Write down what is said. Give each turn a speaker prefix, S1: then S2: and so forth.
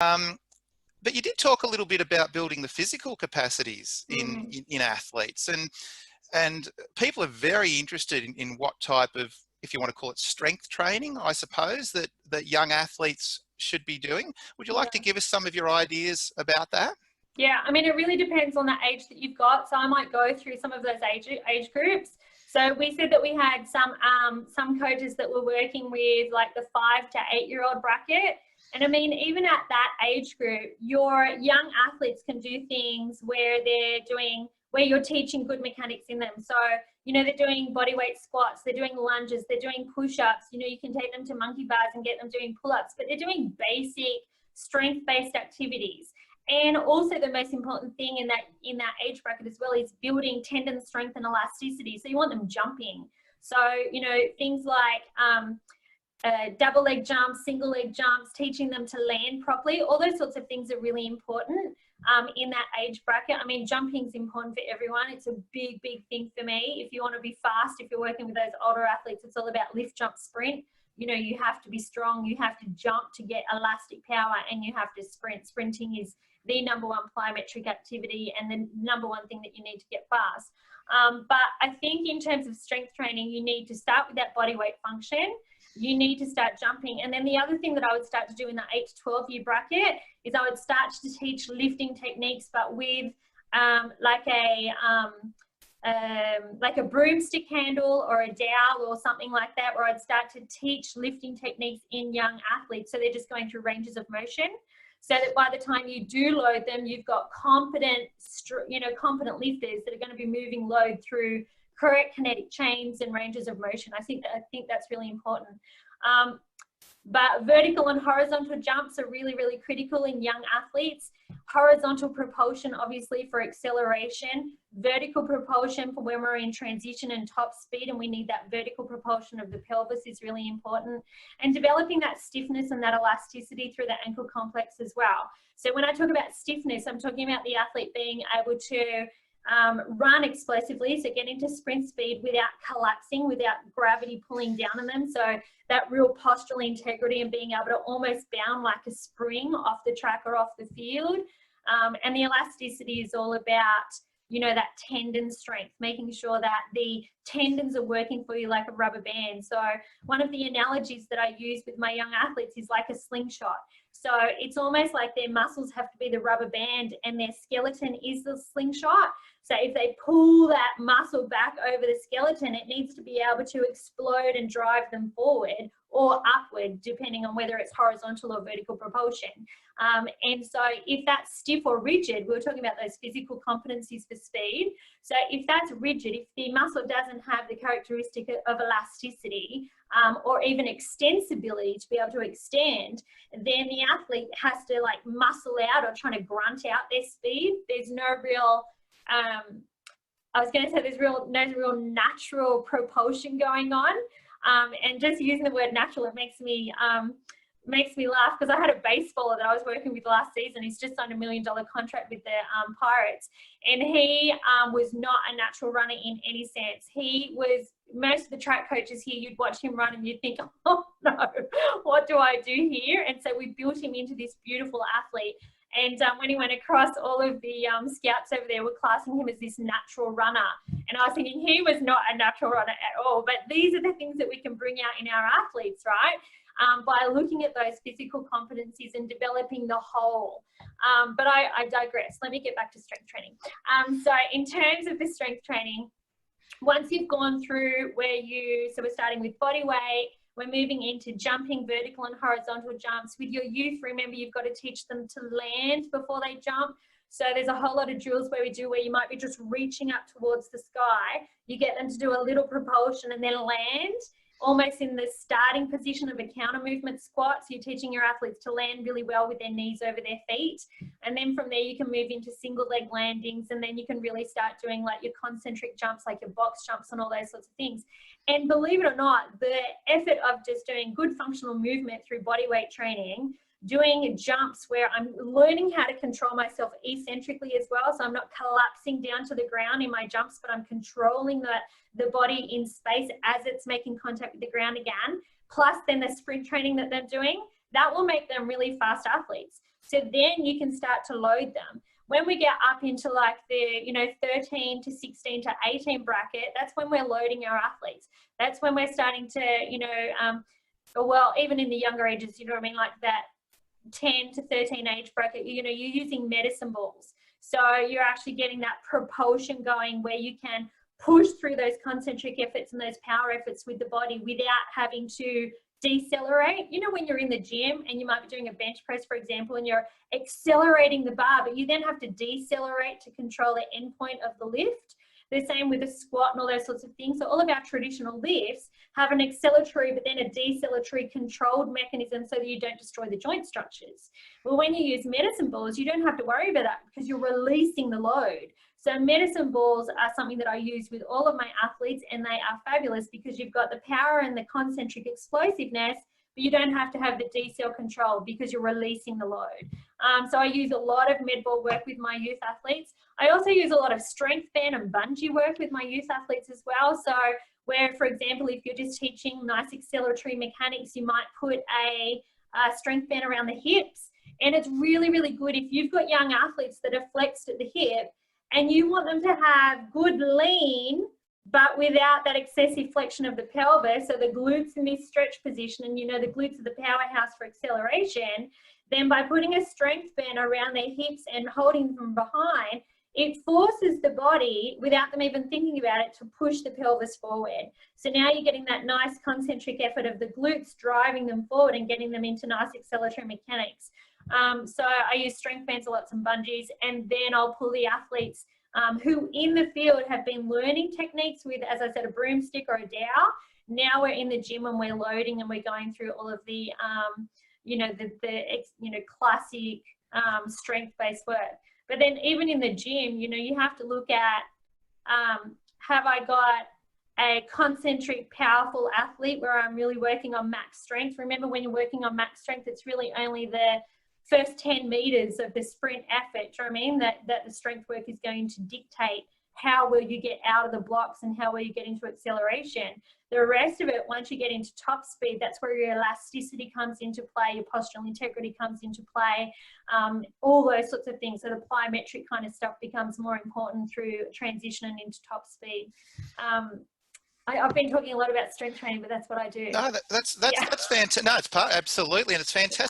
S1: But you did talk a little bit about building the physical capacities in athletes, and people are very interested in what type of, if you want to call it, strength training, I suppose, that young athletes should be doing. Would you like to give us some of your ideas about that?
S2: Yeah, I mean, it really depends on the age that you've got. So I might go through some of those age groups. So we said that we had some coaches that were working with like the 5 to 8 year old bracket. And I mean, even at that age group, your young athletes can do things where you're teaching good mechanics in them. So, you know, they're doing bodyweight squats, they're doing lunges, they're doing push-ups. You know, you can take them to monkey bars and get them doing pull-ups, but they're doing basic strength-based activities. And also the most important thing in that age bracket as well is building tendon strength and elasticity. So you want them jumping. So, you know, things like double leg jumps, single leg jumps, teaching them to land properly. All those sorts of things are really important in that age bracket. I mean, jumping is important for everyone. It's a big, big thing for me. If you want to be fast, if you're working with those older athletes, it's all about lift, jump, sprint. You know, you have to be strong, you have to jump to get elastic power, and you have to sprint. Sprinting is the #1 plyometric activity and the #1 thing that you need to get fast. But I think in terms of strength training, you need to start with that body weight function. You need to start jumping. And then the other thing that I would start to do in the 8 to 12 year bracket is I would start to teach lifting techniques, but with like a broomstick handle or a dowel or something like that, where I'd start to teach lifting techniques in young athletes. So they're just going through ranges of motion, so that by the time you do load them, you've got competent lifters that are going to be moving load through correct kinetic chains and ranges of motion. I think that's really important. But vertical and horizontal jumps are really, really critical in young athletes. Horizontal propulsion, obviously, for acceleration. Vertical propulsion for when we're in transition and top speed, and we need that vertical propulsion of the pelvis is really important. And developing that stiffness and that elasticity through the ankle complex as well. So when I talk about stiffness, I'm talking about the athlete being able to run explosively, so get into sprint speed without collapsing, without gravity pulling down on them. So that real postural integrity and being able to almost bound like a spring off the track or off the field. And the elasticity is all about, you know, that tendon strength, making sure that the tendons are working for you like a rubber band. So one of the analogies that I use with my young athletes is like a slingshot. So it's almost like their muscles have to be the rubber band and their skeleton is the slingshot. So if they pull that muscle back over the skeleton, it needs to be able to explode and drive them forward or upward, depending on whether it's horizontal or vertical propulsion. And so if that's stiff or rigid, we were talking about those physical competencies for speed. So if that's rigid, if the muscle doesn't have the characteristic of elasticity or even extensibility to be able to extend, then the athlete has to like muscle out or trying to grunt out their speed. There's no real I was going to say there's no real natural propulsion going on, and just using the word natural, it makes me laugh, because I had a baseballer that I was working with last season. He's just signed $1 million contract with the Pirates, and he was not a natural runner in any sense. He was, most of the track coaches here, you'd watch him run and you'd think, oh no, what do I do here? And so we built him into this beautiful athlete. And when he went across, all of the scouts over there were classing him as this natural runner. And I was thinking he was not a natural runner at all. But these are the things that we can bring out in our athletes, right? By looking at those physical competencies and developing the whole. But I digress. Let me get back to strength training. So in terms of the strength training, once you've gone through so we're starting with body weight, we're moving into jumping, vertical and horizontal jumps. With your youth, remember, you've got to teach them to land before they jump. So there's a whole lot of drills where you might be just reaching up towards the sky. You get them to do a little propulsion and then land, almost in the starting position of a counter movement squat. So you're teaching your athletes to land really well with their knees over their feet. And then from there, you can move into single leg landings. And then you can really start doing like your concentric jumps, like your box jumps and all those sorts of things. And believe it or not, the effort of just doing good functional movement through body weight training, doing jumps where I'm learning how to control myself eccentrically as well. So I'm not collapsing down to the ground in my jumps, but I'm controlling the body in space as it's making contact with the ground again. Plus then the sprint training that they're doing, that will make them really fast athletes. So then you can start to load them. When we get up into like the, 13 to 16 to 18 bracket, that's when we're loading our athletes. That's when we're starting to, well, even in the younger ages, like that 10 to 13 age bracket, you're using medicine balls. So you're actually getting that propulsion going where you can push through those concentric efforts and those power efforts with the body without having to decelerate. When you're in the gym and you might be doing a bench press, for example, and you're accelerating the bar, but you then have to decelerate to control the end point of the lift. The same with a squat and all those sorts of things. So all of our traditional lifts have an acceleratory but then a deceleratory controlled mechanism so that you don't destroy the joint structures. Well, when you use medicine balls, you don't have to worry about that because you're releasing the load. So medicine balls are something that I use with all of my athletes, and they are fabulous because you've got the power and the concentric explosiveness, but you don't have to have the decel control because you're releasing the load. So I use a lot of med ball work with my youth athletes. I also use a lot of strength band and bungee work with my youth athletes as well. So where, for example, if you're just teaching nice acceleratory mechanics, you might put a strength band around the hips. And it's really, really good if you've got young athletes that are flexed at the hip and you want them to have good lean, but without that excessive flexion of the pelvis, so the glutes in this stretch position, and the glutes are the powerhouse for acceleration, then by putting a strength band around their hips and holding them behind, it forces the body, without them even thinking about it, to push the pelvis forward. So now you're getting that nice concentric effort of the glutes driving them forward and getting them into nice acceleratory mechanics. So I use strength bands a lot, some bungees, and then I'll pull the athletes who in the field have been learning techniques with, as I said, a broomstick or a dowel. Now we're in the gym and we're loading and we're going through all of the, classic strength-based work. But then even in the gym, you have to look at, have I got a concentric, powerful athlete where I'm really working on max strength? Remember, when you're working on max strength, it's really only the first 10 meters of the sprint effort, do you know what I mean? That the strength work is going to dictate how will you get out of the blocks and how will you get into acceleration. The rest of it, once you get into top speed, that's where your elasticity comes into play, your postural integrity comes into play, all those sorts of things. So the plyometric kind of stuff becomes more important through transitioning into top speed. I've been talking a lot about strength training, but that's what I do.
S1: No, that's fantastic. No, absolutely, and it's fantastic.